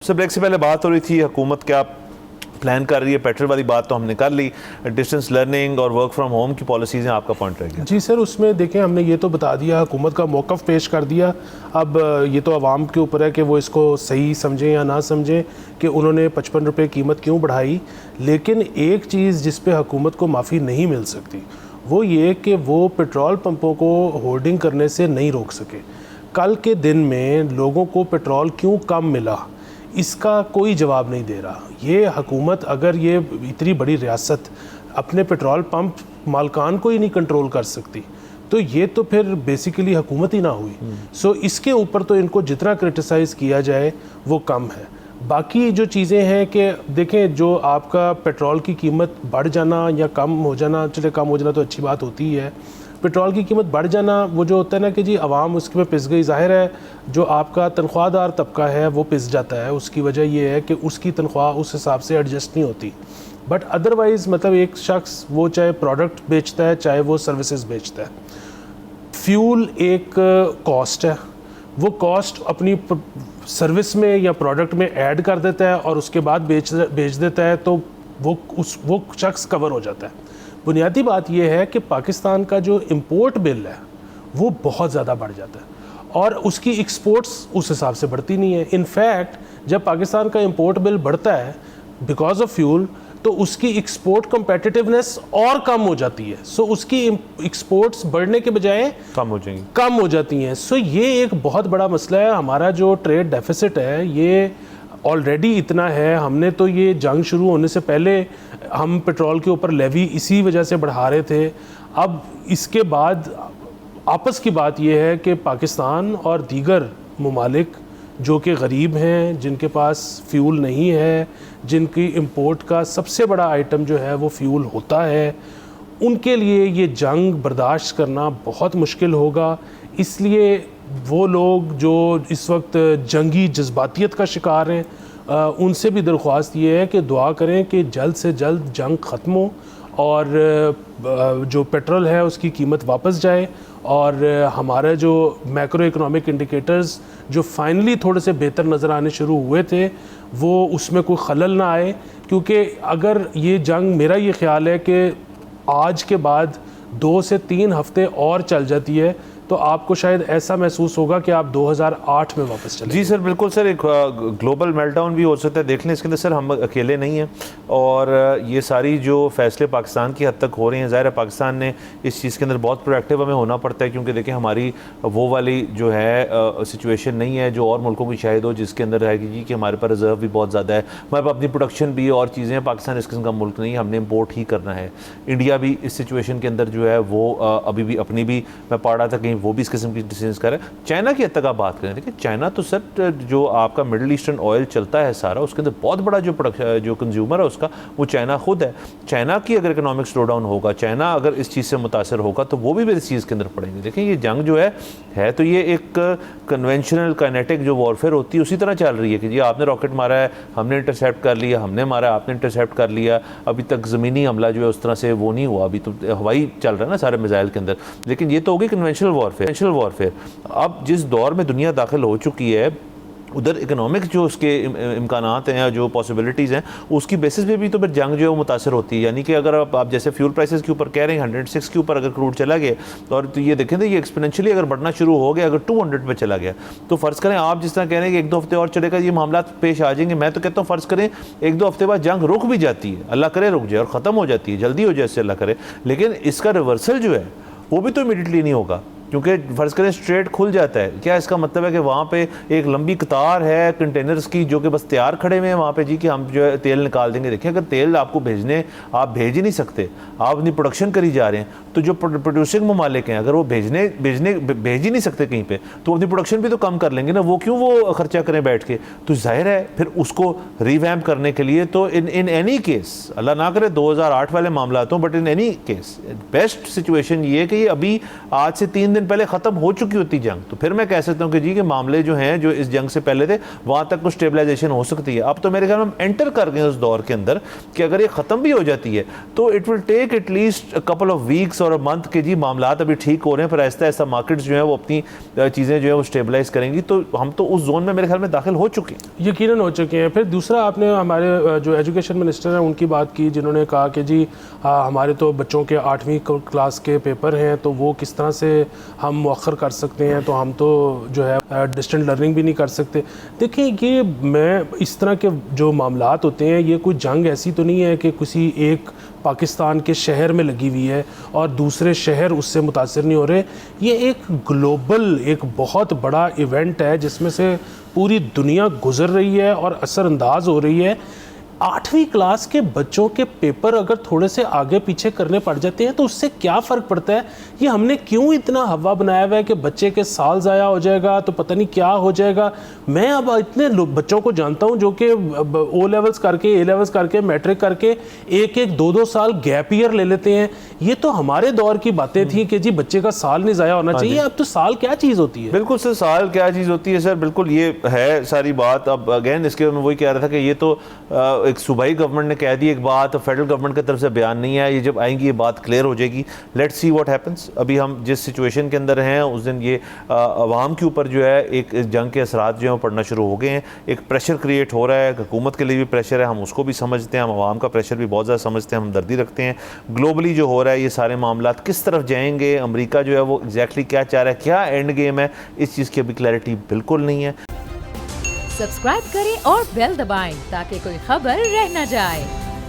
Sir break से पहले बात हो रही थी हुकूमत क्या प्लान कर रही है, पेट्रोल वाली बात तो हमने कर ली, डिस्टेंस लर्निंग और वर्क फ्रॉम होम की पॉलिसीज़ हैं, आपका पॉइंट रहेगा? जी सर, उसमें देखें हमने ये तो बता दिया, हुकूमत का मौक़िफ़ पेश कर दिया। अब ये तो आवाम के ऊपर है कि वो इसको सही समझें या ना समझें कि उन्होंने 55 रुपये कीमत क्यों बढ़ाई। लेकिन एक चीज़ जिस पे हुकूमत को माफ़ी नहीं मिल सकती वो ये कि वो पेट्रोल पंपों को होर्डिंग करने से नहीं रोक सके। कल के दिन में लोगों को पेट्रोल क्यों कम मिला इसका कोई जवाब नहीं दे रहा। ये हुकूमत अगर ये इतनी बड़ी रियासत अपने पेट्रोल पंप मालकान को ही नहीं कंट्रोल कर सकती तो ये तो फिर बेसिकली हुकूमत ही ना हुई। सो इसके ऊपर तो इनको जितना क्रिटिसाइज़ किया जाए वो कम है। बाकी जो चीज़ें हैं कि देखें, जो आपका पेट्रोल की कीमत बढ़ जाना या कम हो जाना, चले कम हो जाना तो अच्छी बात होती है। पेट्रोल की कीमत बढ़ जाना वो जो होता है ना कि जी आवाम उसके में पिस गई, ज़ाहिर है जो आपका तनख्वाहदार तबका है वो पिस जाता है। उसकी वजह ये है कि उसकी तनख्वाह उस हिसाब से एडजस्ट नहीं होती। बट अदरवाइज़ मतलब एक शख्स वो चाहे प्रोडक्ट बेचता है चाहे वो सर्विसेज बेचता है, फ्यूल एक कॉस्ट है, वो कॉस्ट अपनी सर्विस में या प्रोडक्ट में ऐड कर देता है और उसके बाद बेच देता है तो वो शख्स कवर हो जाता है। बुनियादी बात यह है कि पाकिस्तान का जो इंपोर्ट बिल है वो बहुत ज़्यादा बढ़ जाता है और उसकी एक्सपोर्ट्स उस हिसाब से बढ़ती नहीं है। इनफैक्ट जब पाकिस्तान का इंपोर्ट बिल बढ़ता है बिकॉज ऑफ फ्यूल तो उसकी एक्सपोर्ट कम्पेटिटिवनेस और कम हो जाती है। सो उसकी एक्सपोर्ट्स बढ़ने के बजाय कम हो जाती हैं। सो ये एक बहुत बड़ा मसला है। हमारा जो ट्रेड डेफिसिट है ये ऑलरेडी इतना है। हमने तो ये जंग शुरू होने से पहले हम पेट्रोल के ऊपर लेवी इसी वजह से बढ़ा रहे थे। अब इसके बाद आपस की बात यह है कि पाकिस्तान और दीगर ममालिक जो कि गरीब हैं, जिनके पास फ्यूल नहीं है, जिनकी इंपोर्ट का सबसे बड़ा आइटम जो है वो फ्यूल होता है, उनके लिए ये जंग बर्दाश्त करना बहुत मुश्किल होगा। इसलिए वो लोग जो इस वक्त जंगी जज्बातियत का शिकार हैं उनसे भी दरख्वास्त ये है कि दुआ करें कि जल्द से जल्द जंग ख़त्म हो और जो पेट्रोल है उसकी कीमत वापस जाए और हमारे जो मैक्रो इकोनॉमिक इंडिकेटर्स जो फाइनली थोड़े से बेहतर नज़र आने शुरू हुए थे वो उसमें कोई खलल ना आए। क्योंकि अगर ये जंग, मेरा ये ख्याल है कि आज के बाद 2 से 3 हफ्ते और चल जाती है तो आपको शायद ऐसा महसूस होगा कि आप 2008 में वापस चले। जी सर, बिल्कुल सर, एक ग्लोबल मेल्टडाउन भी हो सकता है। देख लें इसके अंदर सर, हम अकेले नहीं हैं और ये सारी जो फैसले पाकिस्तान की हद तक हो रहे हैं, ज़ाहिर है पाकिस्तान ने इस चीज़ के अंदर बहुत प्रोएक्टिव हमें होना पड़ता है। क्योंकि देखिए हमारी वो वाली जो है सिचुएशन नहीं है जो और मुल्कों की शायद हो, जिसके अंदर है कि हमारे पास रिजर्व भी बहुत ज़्यादा है, हमारे पास अपनी प्रोडक्शन भी और चीज़ें हैं। पाकिस्तान इस किस्म का मुल्क नहीं है, हमने इम्पोर्ट ही करना है। इंडिया भी इस सिचुएशन के अंदर जो है वो अभी भी अपनी भी, मैं पढ़ रहा था कहीं, वो भी इस किस्म की डिसीजंस कर रहे हैं। चाइना की हद तक आप बात करें, देखिए चाइना तो सर जो आपका मिडिल ईस्टर्न ऑयल चलता है सारा, उसके अंदर बहुत बड़ा जो कंज्यूमर है उसका वो चाइना खुद है। चाइना की अगर इकोनॉमिक स्लो डाउन होगा, चाइना अगर इस चीज़ से मुतासर होगा तो वो भी इस चीज़ के अंदर पड़ेंगे। देखिए ये जंग जो है तो ये एक कन्वेंशनल काइनेटिक जो वॉरफेयर होती है उसी तरह चल रही है कि जी आपने रॉकेट मारा है, हमने इंटरसेप्ट कर लिया, हमने मारा, आपने इंटरसेप्ट कर लिया। अभी तक ज़मीनी हमला जो है उस तरह से वो नहीं हुआ, अभी तो हवाई चल रहा है ना सारे मिसाइल के अंदर। लेकिन ये तो होगी कन्वेंशनल वॉरफेयर। अब जिस दौर में दुनिया दाखिल हो चुकी है उधर इकोनॉमिक जो उसके इम्कानात हैं या जो पॉसिबिलिटीज़ हैं उसकी बेसिस पे भी तो फिर जंग जो है वो मुतासर होती है। यानी कि अगर आप जैसे फ्यूल प्राइसेस के ऊपर कह रहे हैं 106 के ऊपर अगर क्रूड चला गया और तो ये देखें तो ये एक्सपोनेंशियली अगर बढ़ना शुरू हो गया, अगर 200 पे चला गया तो फ़र्ज़ करें आप जिस तरह कह रहे हैं कि 1-2 हफ्ते और चलेगा, ये मामला पेश आ जाएंगे। मैं तो कहता हूँ फ़र्ज़ करें 1-2 हफ्ते बाद जंग रुक भी जाती है, अल्लाह करे रुक जाए और ख़त्म हो जाती है, जल्दी हो जाए इससे अल्लाह करे, लेकिन इसका रिवर्सल जो है वो भी तो इमीडिएटली नहीं होगा। क्योंकि फ़र्ज़ करें स्ट्रेट खुल जाता है, क्या इसका मतलब है कि वहाँ पे एक लंबी कतार है कंटेनर्स की जो कि बस तैयार खड़े हुए हैं वहाँ पे जी कि हम जो है तेल निकाल देंगे। देखिए अगर तेल आपको भेजने, आप भेज ही नहीं सकते, आप अपनी प्रोडक्शन करी जा रहे हैं, तो जो प्रोड्यूसिंग ममालिक हैं अगर वो भेज ही नहीं सकते कहीं पे तो अपनी प्रोडक्शन भी तो कम कर लेंगे ना, वो क्यों वो खर्चा करें बैठ के। तो जाहिर है फिर उसको रिवैम्प करने के लिए तो इन एनी केस, अल्लाह ना करे 2008 वाले मामला तो, but in any case best situation ये है कि ये अभी आज से 3 दिन दिन पहले ख़त्म हो चुकी होती जंग तो फिर मैं कह सकता हूँ कि जी के मामले जो हैं जो इस जंग से पहले थे वहाँ तक कुछ स्टेबलाइजेशन हो सकती है। अब तो मेरे ख्याल में हम एंटर कर गए उस दौर के अंदर कि अगर ये ख़त्म भी हो जाती है तो it will take at least couple of weeks और अ मंथ के जी मामला अभी ठीक हो रहे हैं, फिर आहिस्ता आहिस्ता मार्केट्स जो है वो अपनी चीज़ें जो है वो स्टेबलाइज करेंगी, तो हम तो उस जोन में मेरे ख्याल में दाखिल हो चुके हैं। यकीनन हो चुके हैं। फिर दूसरा आपने हमारे जो एजुकेशन मिनिस्टर हैं उनकी बात की, जिन्होंने कहा कि जी हमारे तो बच्चों के 8वीं क्लास के पेपर हैं तो वो किस तरह से हम मुअख्खर कर सकते हैं, तो हम तो जो है डिस्टेंट लर्निंग भी नहीं कर सकते। देखिए ये मैं इस तरह के जो मामलात होते हैं, ये कोई जंग ऐसी तो नहीं है कि किसी एक पाकिस्तान के शहर में लगी हुई है और दूसरे शहर उससे मुतासिर नहीं हो रहे। ये एक ग्लोबल एक बहुत बड़ा इवेंट है जिसमें से पूरी दुनिया गुजर रही है और असरअंदाज हो रही है। 8वीं क्लास के बच्चों के पेपर अगर थोड़े से आगे पीछे करने पड़ जाते हैं तो उससे क्या फ़र्क पड़ता है? ये हमने क्यों इतना हवा बनाया हुआ है कि बच्चे के साल ज़ाया हो जाएगा तो पता नहीं क्या हो जाएगा। मैं अब इतने बच्चों को जानता हूं जो कि ओ लेवल्स करके, ए लेवल्स करके, मैट्रिक करके 1-1, 2-2 साल गैप ईयर ले लेते हैं। ये तो हमारे दौर की बातें थी कि जी बच्चे का साल नहीं ज़ाया होना चाहिए। अब तो साल क्या चीज़ होती है? बिल्कुल सर, साल क्या चीज़ होती है सर, बिल्कुल ये है सारी बात। अब अगेन इसके मैं वही कह रहा था कि ये तो एक सूबाई गवर्नमेंट ने कह दी एक बात, फेडरल गवर्नमेंट की तरफ से बयान नहीं आया। ये जब आएंगी ये बात क्लियर हो जाएगी। Let's see what happens. अभी हम जिस सिचुएशन के अंदर हैं उस दिन ये अवाम के ऊपर जो है एक जंग के असरात जो हैं पड़ना शुरू हो गए हैं। एक प्रेशर क्रिएट हो रहा है, हुकूमत के लिए भी प्रेशर है, हम उसको भी समझते हैं, हम अवाम का प्रेशर भी बहुत ज़्यादा समझते हैं, हमदर्दी रखते हैं। ग्लोबली जो हो रहा है ये सारे मामला किस तरफ जाएंगे, अमरीका जो है वो एग्जैक्टली क्या चाह रहा है, क्या एंड गेम है, इस चीज़ की अभी क्लैरिटी बिल्कुल नहीं है। सब्सक्राइब करें और बेल दबाएं ताकि कोई खबर रह न जाए।